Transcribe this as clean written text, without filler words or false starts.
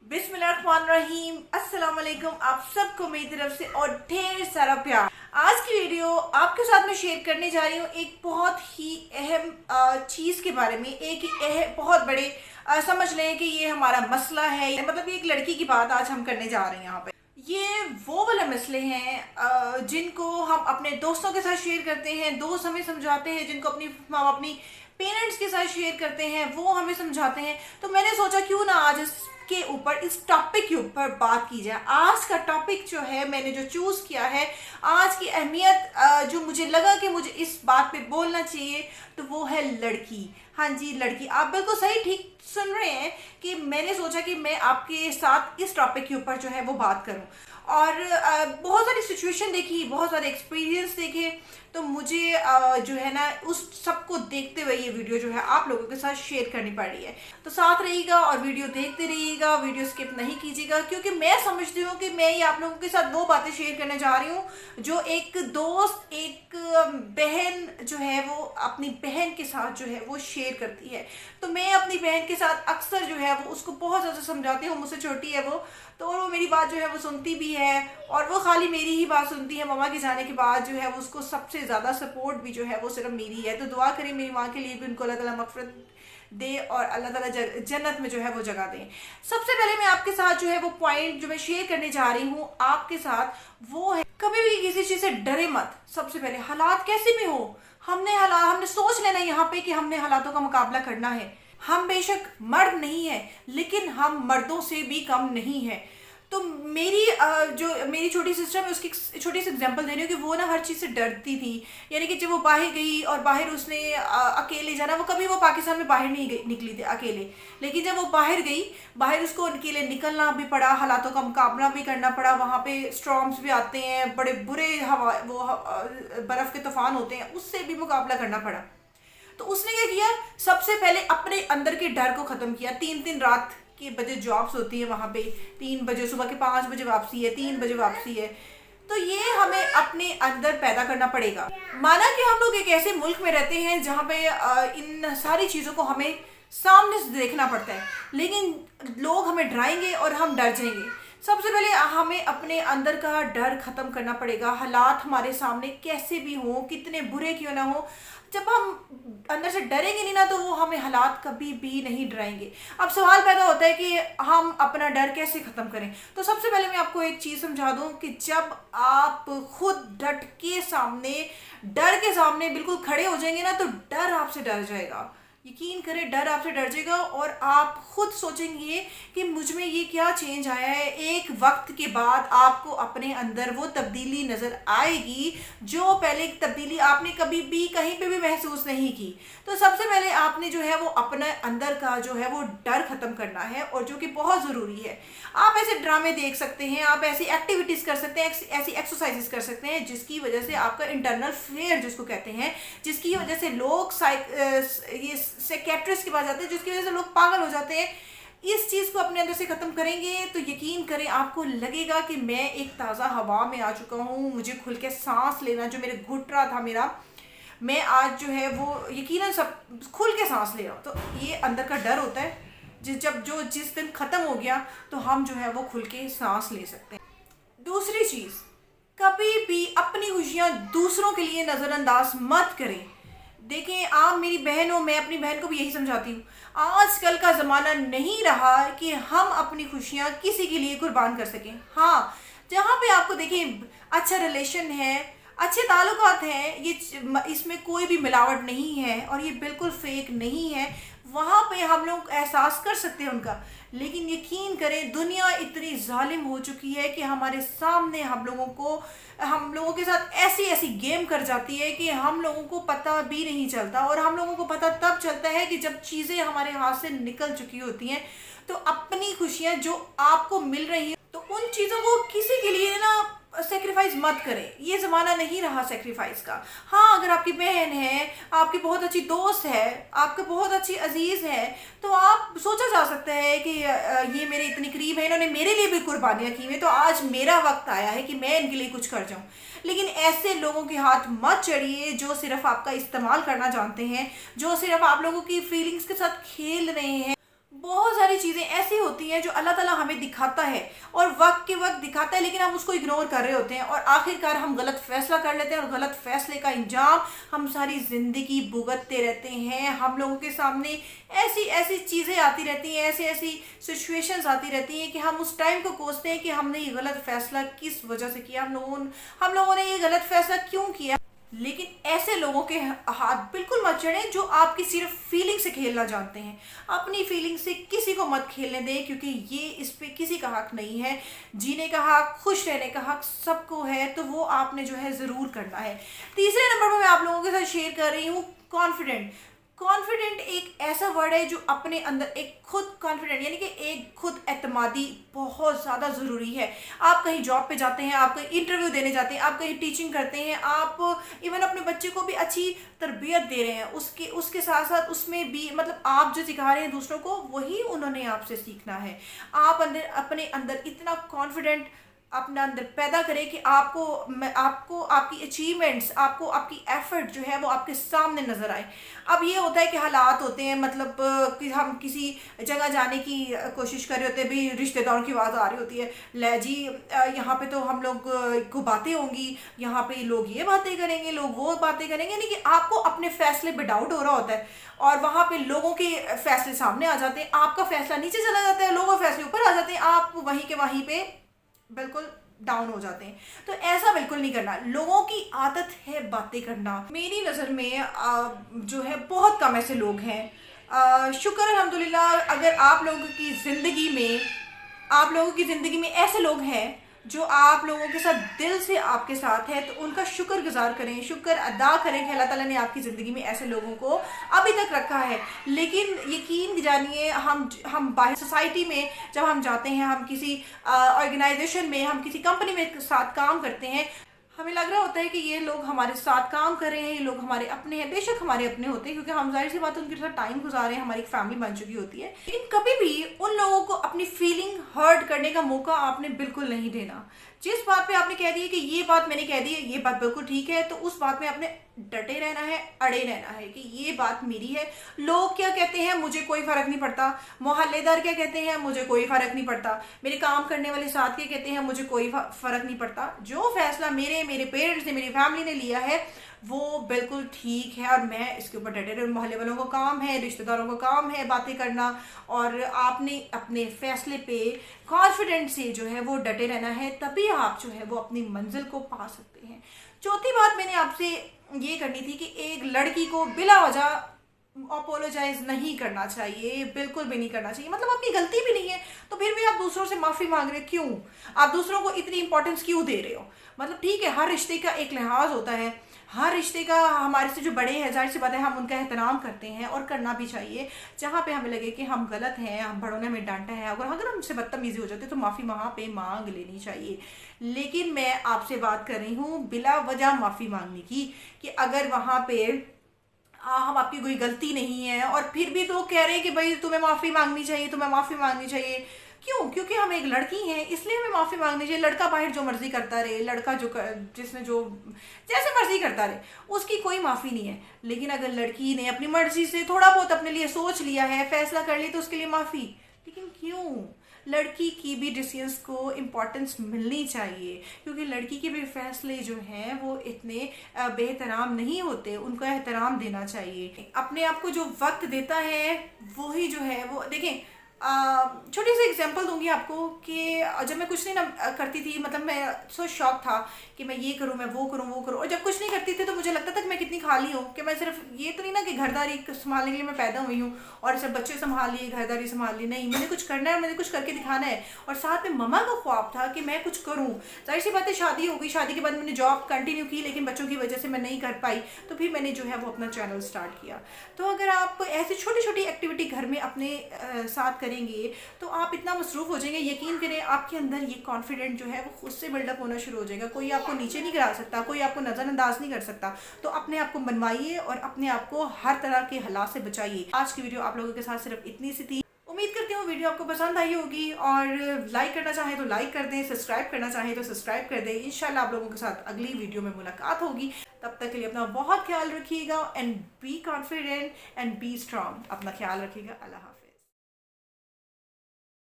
बिस्मिल्लाहिर्रहमानिर्रहीम। अस्सलाम वालेकुम आप सबको मेरी तरफ से और ढेर सारा प्यार। आज की वीडियो आपके साथ में शेयर करने जा रही हूँ एक बहुत ही अहम चीज़ के बारे में। बहुत बड़े समझ लें कि ये हमारा मसला है, मतलब ये एक लड़की की बात आज हम करने जा रहे हैं यहाँ पे। ये वो वाले मसले हैं जिनको हम अपने दोस्तों के साथ शेयर करते हैं, दोस्त हमें समझाते हैं, जिनको अपनी पेरेंट्स के साथ शेयर करते हैं, वो हमें समझाते हैं। तो मैंने सोचा क्यों ना आज इस टॉपिक के ऊपर बात की जाए। आज का टॉपिक जो है मैंने जो चूज किया है, आज की अहमियत जो मुझे लगा कि मुझे इस बात पे बोलना चाहिए, तो वो है लड़की। हाँ जी, लड़की। आप बिल्कुल सही ठीक सुन रहे हैं कि मैंने सोचा कि मैं आपके साथ इस टॉपिक के ऊपर जो है वो बात करूं। और बहुत सारी सिचुएशन देखी, बहुत सारे एक्सपीरियंस देखे, तो मुझे जो है ना उस सबको देखते हुए ये वीडियो जो है आप लोगों के साथ शेयर करनी पड़ रही है। तो साथ रहिएगा और वीडियो देखते रहिएगा, वीडियो स्किप नहीं कीजिएगा, क्योंकि मैं समझती हूँ कि मैं ये आप लोगों के साथ वो बातें शेयर करने जा रही हूँ जो एक दोस्त, एक बहन जो है वो अपनी बहन के साथ जो है वो शेयर करती है। तो मैं अपनी बहन के साथ अक्सर जो है वो उसको बहुत ज़्यादा समझाती हूँ, मुझसे छोटी है वो, तो वो मेरी बात जो है वो सुनती भी है, और वो खाली मेरी ही बात सुनती है। मम्मा के जाने के बाद जो है वो उसको सबसे ज़्यादा सपोर्ट भी जो है वो सिर्फ मेरी है। तो दुआ करें मेरी माँ के लिए भी, उनको अल्लाह ताला मग़फ़िरत दे और अल्लाह ताला जन्नत में जो है वो जगह दे। सबसे पहले मैं आपके साथ जो है वो पॉइंट जो मैं शेयर करने जा रही हूँ आपके साथ, वो है कभी भी किसी चीज़ से डरे मत। सबसे पहले हालात कैसे भी हो, हमने सोच लेना यहाँ पे कि हमने हालातों का मुकाबला करना है। हम बेशक मर्द नहीं है, लेकिन हम मर्दों से भी कम नहीं है। तो जो मेरी छोटी सिस्टर, मैं उसकी छोटी सी एग्जांपल दे रही हूँ कि वो ना हर चीज़ से डरती थी। यानी कि जब वो बाहर गई और बाहर उसने अकेले जाना, वो पाकिस्तान में बाहर नहीं निकली थी अकेले, लेकिन जब वो बाहर गई, बाहर उसको अकेले निकलना भी पड़ा, हालातों का मुकाबला भी करना पड़ा। वहाँ पे स्टॉर्म्स भी आते हैं, बड़े बुरे बर्फ़ के तूफान होते हैं, उससे भी मुकाबला करना पड़ा। तो उसने क्या किया, सबसे पहले अपने अंदर के डर को ख़त्म किया। 3-3 रात के बजे जॉब्स होती है वहाँ पे, 3 बजे सुबह के 5 बजे वापसी है, 3 बजे वापसी है। तो ये हमें अपने अंदर पैदा करना पड़ेगा। माना कि हम लोग एक ऐसे मुल्क में रहते हैं जहाँ पे इन सारी चीज़ों को हमें सामने से देखना पड़ता है, लेकिन लोग हमें डराएंगे और हम डर जाएंगे। सबसे पहले हमें अपने अंदर का डर खत्म करना पड़ेगा। हालात हमारे सामने कैसे भी हों, कितने बुरे क्यों ना हो, जब हम अंदर से डरेंगे नहीं ना, तो वो हमें हालात कभी भी नहीं डराएंगे। अब सवाल पैदा होता है कि हम अपना डर कैसे ख़त्म करें। तो सबसे पहले मैं आपको एक चीज़ समझा दूं कि जब आप खुद डर के सामने बिल्कुल खड़े हो जाएंगे ना, तो डर आपसे डर जाएगा। यकीन करें, डर आपसे डर जाएगा और आप खुद सोचेंगे कि मुझ में ये क्या चेंज आया है। एक वक्त के बाद आपको अपने अंदर वो तब्दीली नज़र आएगी जो पहले तब्दीली आपने कभी भी कहीं पे भी महसूस नहीं की। तो सबसे पहले आपने जो है वो अपने अंदर का जो है वो डर ख़त्म करना है, और जो कि बहुत ज़रूरी है। आप ऐसे ड्रामे देख सकते हैं, आप ऐसी एक्टिविटीज़ कर सकते हैं, ऐसी एक्सरसाइजेस कर सकते हैं जिसकी वजह से आपका इंटरनल फेयर जिसको कहते हैं, जिसकी वजह से लोग ये साइकियाट्रिस्ट के पास जाते हैं, जिसकी वजह से लोग पागल हो जाते हैं। इस चीज़ को अपने अंदर से ख़त्म करेंगे तो यकीन करें आपको लगेगा कि मैं एक ताज़ा हवा में आ चुका हूँ। मुझे खुल के सांस लेना जो मेरे घुट रहा था मैं आज जो है वो यकीनन सब खुल के सांस ले रहा हूँ। तो ये अंदर का डर होता है, जिस दिन ख़त्म हो गया तो हम जो है वो खुल के सांस ले सकते हैं। दूसरी चीज़, कभी भी अपनी खुशियाँ दूसरों के लिए नज़रअंदाज मत करें। देखें, आप मेरी बहन हो, मैं अपनी बहन को भी यही समझाती हूँ। आजकल का ज़माना नहीं रहा कि हम अपनी खुशियाँ किसी के लिए कुर्बान कर सकें। हाँ, जहाँ पे आपको देखें अच्छा रिलेशन है, अच्छे ताल्लुकात हैं, इसमें कोई भी मिलावट नहीं है और ये बिल्कुल फेक नहीं है, वहाँ पे हम लोग एहसास कर सकते हैं उनका। लेकिन यकीन करें, दुनिया इतनी जालिम हो चुकी है कि हमारे सामने हम लोगों के साथ ऐसी ऐसी गेम कर जाती है कि हम लोगों को पता भी नहीं चलता। और हम लोगों को पता तब चलता है कि जब चीज़ें हमारे हाथ से निकल चुकी होती हैं। तो अपनी खुशियाँ जो आपको मिल रही हैं, तो उन चीज़ों को किसी के लिए ना सेक्रीफाइस मत करें। ये ज़माना नहीं रहा सेक्रीफाइस का। हाँ, अगर आपकी बहन है, आपकी बहुत अच्छी दोस्त है, आपके बहुत अच्छी अजीज़ है, तो आप सोचा जा सकता है कि ये मेरे इतनी करीब है, इन्होंने मेरे लिए भी कुर्बानियाँ की हैं, तो आज मेरा वक्त आया है कि मैं इनके लिए कुछ कर जाऊँ। लेकिन ऐसे लोगों के हाथ मत चढ़िए जो सिर्फ आपका इस्तेमाल करना जानते हैं, जो सिर्फ आप लोगों की फीलिंग्स के साथ खेल रहे हैं। बहुत सारी चीज़ें ऐसी होती हैं जो अल्लाह ताला हमें दिखाता है और वक्त के वक्त दिखाता है, लेकिन हम उसको इग्नोर कर रहे होते हैं और आखिरकार हम गलत फैसला कर लेते हैं और गलत फैसले का इंजाम हम सारी ज़िंदगी भुगतते रहते हैं। हम लोगों के सामने ऐसी ऐसी चीज़ें आती रहती हैं, ऐसी ऐसी सिचुएशंस आती रहती हैं कि हम उस टाइम को कोसते हैं कि हमने ये गलत फैसला किस वजह से किया, हम लोगों ने ये गलत फैसला क्यों किया। लेकिन ऐसे लोगों के हाथ बिल्कुल मत चढ़ें जो आपकी सिर्फ फीलिंग से खेलना जानते हैं। अपनी फीलिंग से किसी को मत खेलने दें, क्योंकि ये इस पे किसी का हक नहीं है। जीने का हक, खुश रहने का हक सबको है, तो वो आपने जो है ज़रूर करना है। तीसरे नंबर पर मैं आप लोगों के साथ शेयर कर रही हूँ कॉन्फिडेंट। कॉन्फिडेंट एक ऐसा वर्ड है जो अपने अंदर एक खुद कॉन्फिडेंट यानी कि एक खुद एतमादी बहुत ज़्यादा ज़रूरी है। आप कहीं जॉब पे जाते हैं, आप कहीं इंटरव्यू देने जाते हैं, आप कहीं टीचिंग करते हैं, आप इवन अपने बच्चे को भी अच्छी तरबियत दे रहे हैं, उसके साथ साथ उसमें भी मतलब आप जो सिखा रहे हैं दूसरों को वही उन्होंने आपसे सीखना है। आप अपने अंदर इतना कॉन्फिडेंट अपने अंदर पैदा करें कि आपको आपकी अचीवमेंट्स, आपको आपकी एफर्ट जो है वो आपके सामने नज़र आए। अब ये होता है कि हालात होते हैं, मतलब कि हम किसी जगह जाने की कोशिश कर रहे होते हैं, भी रिश्तेदारों की आवाज़ आ रही होती है, ले जी यहाँ पे तो हम लोग को बातें होंगी, यहाँ पे लोग ये बातें करेंगे, लोग वो बातें करेंगे, यानी कि आपको अपने फैसले पे डाउट हो रहा होता है और वहाँ पे लोगों के फैसले सामने आ जाते हैं, आपका फैसला नीचे चला जाता है, लोगों के फैसले ऊपर आ जाते हैं, आप वहीं के वहीं पे बिल्कुल डाउन हो जाते हैं। तो ऐसा बिल्कुल नहीं करना। लोगों की आदत है बातें करना। मेरी नज़र में जो है बहुत कम ऐसे लोग हैं। शुक्र अल्हम्दुलिल्लाह अगर आप लोगों की ज़िंदगी में ऐसे लोग हैं जो आप लोगों के साथ दिल से आपके साथ है, तो उनका शुक्र गुजार करें, शुक्र अदा करें कि अल्लाह ताला ने आपकी ज़िंदगी में ऐसे लोगों को अभी तक रखा है। लेकिन यकीन जानिए, हम बाहर सोसाइटी में जब हम जाते हैं, हम किसी ऑर्गेनाइजेशन में, हम किसी कंपनी में साथ काम करते हैं, हमें लग रहा होता है कि ये लोग हमारे साथ काम कर रहे हैं, ये लोग हमारे अपने हैं। बेशक हमारे अपने होते हैं क्योंकि हम जाहिर सी बात है उनके साथ टाइम गुजार रहे हैं, हमारी एक फैमिली बन चुकी होती है। लेकिन कभी भी उन लोगों को अपनी फीलिंग हर्ट करने का मौका आपने बिल्कुल नहीं देना। जिस बात पे आपने कह दिया कि ये बात मैंने कह दी है, ये बात बिल्कुल ठीक है, तो उस बात में आपने डटे रहना है, अड़े रहना है कि ये बात मेरी है। लोग क्या कहते हैं मुझे कोई फर्क नहीं पड़ता, मोहल्लेदार क्या कहते हैं मुझे कोई फर्क नहीं पड़ता, मेरे काम करने वाले साथ क्या कहते हैं मुझे कोई फर्क नहीं पड़ता। जो फैसला मेरे पेरेंट्स ने, मेरी फैमिली ने लिया है वो बिल्कुल ठीक है और मैं इसके ऊपर डटे रहूँ। मोहल्ले वालों का काम है, रिश्तेदारों का काम है बातें करना, और आपने अपने फैसले पे कॉन्फिडेंट से जो है वो डटे रहना है, तभी आप जो है वो अपनी मंजिल को पा सकते हैं। चौथी बात मैंने आपसे ये करनी थी कि एक लड़की को बिला वजह अपोलोजाइज नहीं करना चाहिए, बिल्कुल भी नहीं करना चाहिए। मतलब अपनी गलती भी नहीं है तो फिर भी आप दूसरों से माफ़ी मांग रहे, क्यों? आप दूसरों को इतनी इंपॉर्टेंस क्यों दे रहे हो? मतलब ठीक है, हर रिश्ते का एक लिहाज होता है, हर रिश्ते का, हमारे से जो बड़े हैं जाहिर सी बात है हम उनका एहतराम करते हैं और करना भी चाहिए। जहाँ पे हमें लगे कि हम गलत हैं, हम बड़ों ने हमें डांटा है, अगर हमसे बदतमीजी हो जाती है तो माफ़ी वहाँ पे मांग लेनी चाहिए। लेकिन मैं आपसे बात कर रही हूँ बिला वजह माफ़ी मांगने की, कि अगर वहाँ पे हम आपकी कोई गलती नहीं है और फिर भी तो कह रहे हैं कि भाई तुम्हें माफ़ी मांगनी चाहिए, तुम्हें माफ़ी मांगनी चाहिए। क्यों? क्योंकि हम एक लड़की हैं इसलिए हमें माफ़ी मांगनी चाहिए। लड़का बाहर जो मर्जी करता रहे, लड़का जिसने जो जैसे मर्जी करता रहे, उसकी कोई माफ़ी नहीं है। लेकिन अगर लड़की ने अपनी मर्जी से थोड़ा बहुत अपने लिए सोच लिया है, फैसला कर लिया, तो उसके लिए माफ़ी। लेकिन क्यों? लड़की की भी डिसीजंस को इम्पोर्टेंस मिलनी चाहिए, क्योंकि लड़की के भी फैसले जो हैं वो इतने बेहतराम नहीं होते, उनको एहतराम देना चाहिए। अपने आप को जो वक्त देता है वही जो है वो, देखें छोटी सी एग्जांपल दूंगी आपको कि जब मैं कुछ नहीं ना करती थी, मतलब मैं सो शौक था कि मैं ये करूँ, मैं वो करूँ, और जब कुछ नहीं करती थी तो मुझे लगता था कि मैं कितनी खाली हूँ, कि मैं सिर्फ ये तो नहीं ना कि घरदारी संभालने के लिए मैं पैदा हुई हूँ और सब बच्चे संभाल लिए, घरदारी संभाल ली, नहीं, मैंने कुछ करना है, मैंने कुछ करके दिखाना है। और साथ में मम्मा का ख्वाब था कि मैं कुछ करूँ। जाहिर सी बात है शादी हो गई, शादी के बाद मैंने जॉब कंटिन्यू की, लेकिन बच्चों की वजह से मैं नहीं कर पाई, तो फिर मैंने जो है वो अपना चैनल स्टार्ट किया। तो अगर आप ऐसी छोटी छोटी एक्टिविटी घर में अपने साथ करेंगे तो आप इतना मसरूफ़ हो जाएंगे, यकीन करें आपके अंदर ये कॉन्फिडेंट जो है वो खुद से बिल्डअप होना शुरू हो जाएगा। कोई आपको नीचे नहीं गिरा सकता, कोई आपको नज़रअंदाज नहीं कर सकता। तो अपने आप को मनवाइए और अपने आप को हर तरह के हालात से बचाइए। आज की वीडियो आप लोगों के साथ सिर्फ इतनी सी थी। उम्मीद करती हूँ वीडियो आपको पसंद आई होगी, और लाइक करना चाहें तो लाइक कर दें, सब्सक्राइब करना चाहें तो सब्सक्राइब कर दें। इंशाल्लाह आप लोगों के साथ अगली वीडियो में मुलाकात होगी। तब तक के लिए अपना बहुत ख्याल रखिएगा, and be confident and B strong. अपना ख्याल रखिएगा। अल्लाह हाफ़िज़।